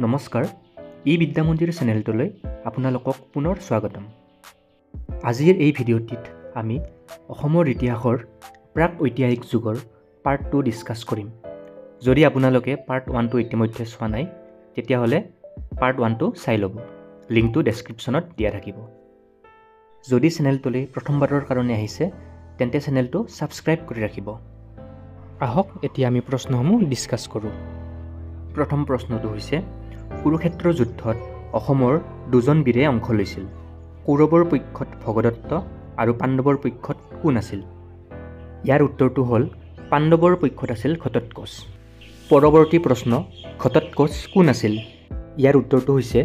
নমস্কাৰ, বিদ্যা মন্দিৰ চেনেলটোলৈ আপোনালোকক পুনৰ স্বাগতম। আজিৰ এই ভিডিঅ'টিত আমি অসমৰ ইতিহাসৰ প্ৰাক ঐতিহাসিক যুগৰ পাৰ্ট 2 ডিছকাছ কৰিম। যদি আপোনালোকে পাৰ্ট 1টো ইতিমধ্যে চোৱা নাই, তেতিয়াহ'লে পাৰ্ট 1টো চাই ল'ব। লিংকটো ডেছক্ৰিপশ্যনত দিয়া থাকিব। যদি চেনেলটোলৈ প্ৰথমবাৰৰ কাৰণে আহিছে, তেন্তে চেনেলটো ছাবস্ক্ৰাইব কৰি ৰাখিব। আহক এতিয়া আমি প্ৰশ্নসমূহ ডিছকাছ কৰোঁ। প্ৰথম প্ৰশ্নটো হৈছে, কুৰুক্ষেত্ৰ যুদ্ধত অসমৰ দুজন বীৰে অংশ লৈছিল। কৌৰৱৰ পক্ষত ভগদত্ত আৰু পাণ্ডৱৰ পক্ষত কোন আছিল? ইয়াৰ উত্তৰটো হ'ল পাণ্ডৱৰ পক্ষত আছিল ঘটোৎকচ। পৰৱৰ্তী প্ৰশ্ন, ঘটোৎকচ কোন আছিল? ইয়াৰ উত্তৰটো হৈছে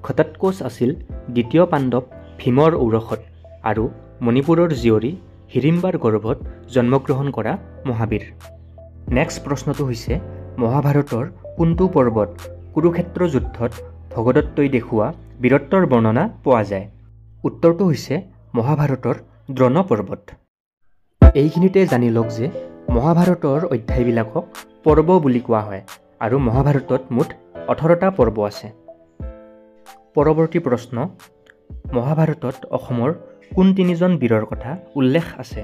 ঘটোৎকচ আছিল দ্বিতীয় পাণ্ডৱ ভীমৰ ঔৰসত আৰু মণিপুৰৰ জীয়ৰী হিড়িম্বাৰ গৰ্ভত জন্মগ্ৰহণ কৰা মহাবীৰ। নেক্সট প্ৰশ্নটো হৈছে, মহাভাৰতৰ কোনটো পৰ্বত কুৰুক্ষেত্ৰ যুদ্ধত ভগদত্তই দেখুওৱা বীৰত্বৰ বৰ্ণনা পোৱা যায়? উত্তৰটো হৈছে মহাভাৰতৰ দ্ৰোণ পৰ্বত। এইখিনিতে জানি লওক যে মহাভাৰতৰ অধ্যায়বিলাকক পৰ্ব বুলি কোৱা হয় আৰু মহাভাৰতত মুঠ 18টা পৰ্ব আছে। পৰৱৰ্তী প্ৰশ্ন, মহাভাৰতত অসমৰ কোন তিনিজন বীৰৰ কথা উল্লেখ আছে?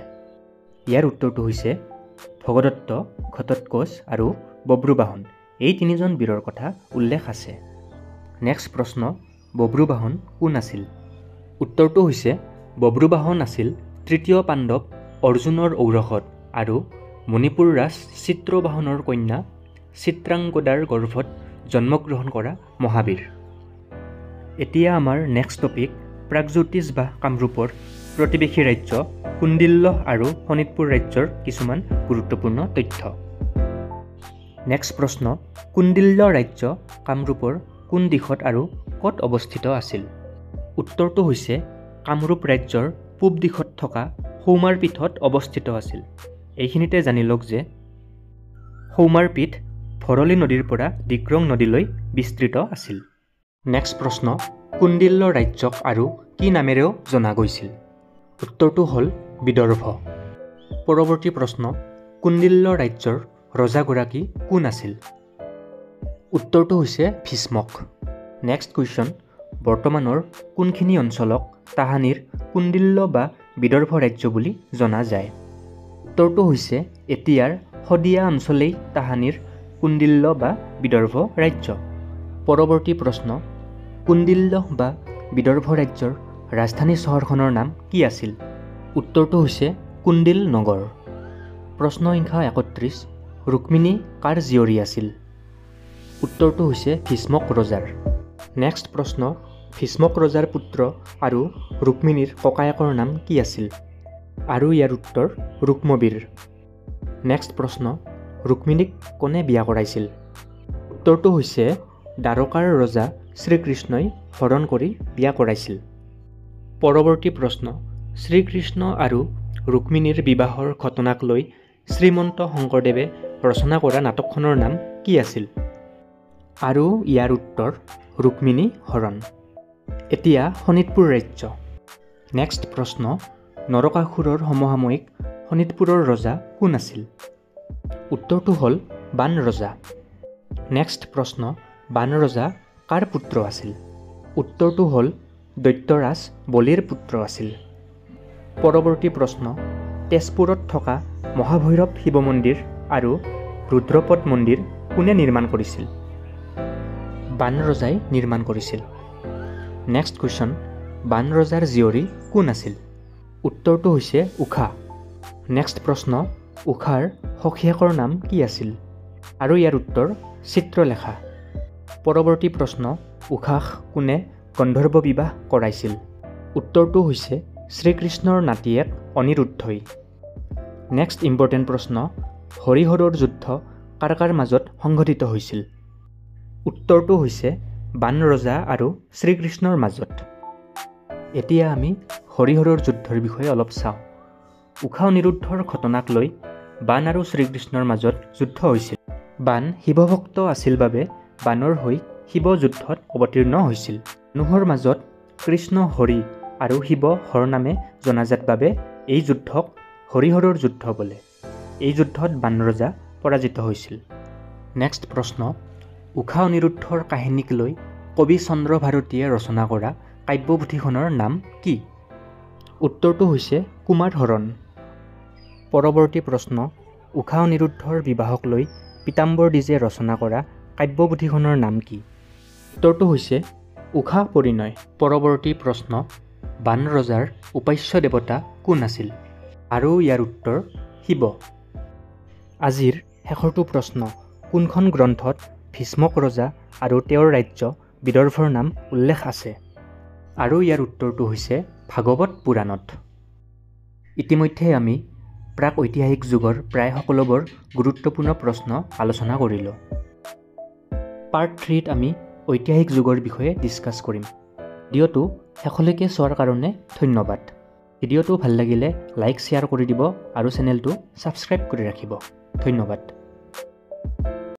ইয়াৰ উত্তৰটো হৈছে ভগদত্ত, ঘটোৎকচ আৰু বব্ৰুবাহন। এই তিনিজন বীৰৰ কথা উল্লেখ আছে। নেক্সট প্ৰশ্ন, বব্ৰুবাহন কোন আছিল? উত্তৰটো হৈছে বব্ৰুবাহন আছিল তৃতীয় পাণ্ডৱ অৰ্জুনৰ ঔৰসত আৰু মণিপুৰ ৰাজ চিত্ৰবাহনৰ কন্যা চিত্ৰাংগদাৰ গৰ্ভত জন্মগ্ৰহণ কৰা মহাবীৰ। এতিয়া আমাৰ নেক্সট টপিক, প্ৰাগজ্যোতিষ বা কামৰূপৰ প্ৰতিবেশী ৰাজ্য কুণ্ডিল্য আৰু শোণিতপুৰ ৰাজ্যৰ কিছুমান গুৰুত্বপূৰ্ণ তথ্য। নেক্সট প্ৰশ্ন, কুণ্ডিল্য ৰাজ্য কামৰূপৰ কোন দিশত আৰু ক'ত অৱস্থিত আছিল? উত্তৰটো হৈছে কামৰূপ ৰাজ্যৰ পূব দিশত থকা সৌমাৰপীঠত অৱস্থিত আছিল। এইখিনিতে জানি লওক যে সৌমাৰপীঠ ভৰলী নদীৰ পৰা ডিক্ৰং নদীলৈ বিস্তৃত আছিল। নেক্সট প্ৰশ্ন, কুণ্ডিল্য ৰাজ্যক আৰু কি নামেৰেও জনা গৈছিল? উত্তৰটো হ'ল বিদৰ্ভ। পৰৱৰ্তী প্ৰশ্ন, কুণ্ডিল্য ৰাজ্যৰ ৰজাগৰাকী কোন আছিল? উত্তৰটো হৈছে ভীষ্মক। নেক্সট কুৱেশ্যন, বৰ্তমানৰ কোনখিনি অঞ্চলক তাহানিৰ কুণ্ডিল্য বা বিদৰ্ভ ৰাজ্য বুলি জনা যায়? উত্তৰটো হৈছে এতিয়াৰ শদিয়া অঞ্চলেই তাহানিৰ কুণ্ডিল্য বা বিদৰ্ভ ৰাজ্য। পৰৱৰ্তী প্ৰশ্ন, কুণ্ডিল্য বা বিদৰ্ভ ৰাজ্যৰ ৰাজধানী চহৰখনৰ নাম কি আছিল? উত্তৰটো হৈছে কুণ্ডিল নগৰ। প্ৰশ্ন সংখ্যা 31, ৰুক্মিণী কাৰ জীয়ৰী আছিল? উত্তৰটো হৈছে ভীষ্মক ৰজাৰ। নেক্সট প্ৰশ্ন, ভীষ্মক ৰজাৰ পুত্ৰ আৰু ৰুক্মিণীৰ ককায়েকৰ নাম কি আছিল? আৰু ইয়াৰ উত্তৰ ৰুক্মবীৰ। নেক্সট প্ৰশ্ন, ৰুক্মিণীক কোনে বিয়া কৰাইছিল? উত্তৰটো হৈছে দ্বাৰকাৰ ৰজা শ্ৰীকৃষ্ণই হৰণ কৰি বিয়া কৰাইছিল। পৰৱৰ্তী প্ৰশ্ন, শ্ৰীকৃষ্ণ আৰু ৰুক্মিণীৰ বিবাহৰ ঘটনাক লৈ শ্ৰীমন্ত শংকৰদেৱে ৰচনা কৰা নাটকখনৰ নাম কি আছিল? আৰু ইয়াৰ উত্তৰ ৰুক্মিণী হৰণ। এতিয়া শোণিতপুৰ ৰাজ্য। নেক্সট প্ৰশ্ন, নৰকাসুৰৰ সমসাময়িক শোণিতপুৰৰ ৰজা কোন আছিল? উত্তৰটো হ'ল বান ৰজা। নেক্সট প্ৰশ্ন, বান ৰজা কাৰ পুত্ৰ আছিল? উত্তৰটো হ'ল দৈত্যৰাজ বলিৰ পুত্ৰ আছিল। পৰৱৰ্তী প্ৰশ্ন, তেজপুৰত থকা মহাভৈৰৱ শিৱ মন্দিৰ আৰু ৰুদ্ৰপদ মন্দিৰ কোনে নিৰ্মাণ কৰিছিল? বান ৰজাই নিৰ্মাণ কৰিছিল। নেক্সট কুৱেশ্যন, বান ৰজাৰ জীয়ৰী কোন আছিল? উত্তৰটো হৈছে ঊষা। নেক্সট প্ৰশ্ন, ঊষাৰ সখীয়েকৰ নাম কি আছিল? আৰু ইয়াৰ উত্তৰ চিত্ৰলেখা। পৰৱৰ্তী প্ৰশ্ন, ঊষাক কোনে গন্ধৰ্ব বিবাহ কৰাইছিল? উত্তৰটো হৈছে শ্ৰীকৃষ্ণৰ নাতিয়েক অনিৰুদ্ধই। নেক্সট ইম্পৰ্টেণ্ট প্ৰশ্ন, হৰিহৰৰ যুদ্ধ কাৰ কাৰ মাজত সংঘটিত হৈছিল? উত্তৰটো হৈছে বান ৰজা আৰু শ্ৰীকৃষ্ণৰ মাজত। এতিয়া আমি হৰিহৰৰ যুদ্ধৰ বিষয়ে অলপ চাওঁ। ঊষা অনিৰুদ্ধৰ ঘটনাক লৈ বান আৰু শ্ৰীকৃষ্ণৰ মাজত যুদ্ধ হৈছিল। বান শিৱভক্ত আছিল বাবে বানৰ হৈ শিৱ যুদ্ধত অৱতীৰ্ণ হৈছিল। মানুহৰ মাজত কৃষ্ণ হৰি আৰু শিৱ হৰ নামে জনাজাত বাবে এই যুদ্ধক হৰিহৰৰ যুদ্ধ বোলে। এই যুদ্ধত বান ৰজা পৰাজিত হৈছিল। নেক্সট প্ৰশ্ন, ঊষা অনিৰুদ্ধৰ কাহিনীক লৈ কবি চন্দ্ৰ ভাৰতীয়ে ৰচনা কৰা কাব্যপুথিখনৰ নাম কি? উত্তৰটো হৈছে কুমাৰ হৰণ। পৰৱৰ্তী প্ৰশ্ন, ঊষা অনিৰুদ্ধৰ বিবাহক লৈ পীতাম্বৰ দ্বিজে ৰচনা কৰা কাব্যপুথিখনৰ নাম কি? উত্তৰটো হৈছে ঊষা পৰিণয়। পৰৱৰ্তী প্ৰশ্ন, বান ৰজাৰ উপাস্য দেৱতা কোন আছিল? আৰু ইয়াৰ উত্তৰ শিৱ। আজিৰ শেষৰটো প্ৰশ্ন, কোনখন গ্ৰন্থত ভীষ্মক ৰজা আৰু তেওঁৰ ৰাজ্য বিদৰ্ভৰ নাম উল্লেখ আছে? আৰু ইয়াৰ উত্তৰটো হৈছে ভাগৱত পুৰাণত। ইতিমধ্যে আমি প্ৰাক ঐতিহাসিক যুগৰ প্ৰায় সকলোবোৰ গুৰুত্বপূৰ্ণ প্ৰশ্ন আলোচনা কৰিলোঁ। পাৰ্ট 3ত আমি ঐতিহাসিক যুগৰ বিষয়ে ডিছকাছ কৰিম। ভিডিঅ'টো শেষলৈকে চোৱাৰ কাৰণে ধন্যবাদ। ভিডিঅ'টো ভাল লাগিলে লাইক শ্বেয়াৰ কৰি দিব আৰু চেনেলটো ছাবস্ক্ৰাইব কৰি ৰাখিব। ধন্যবাদ।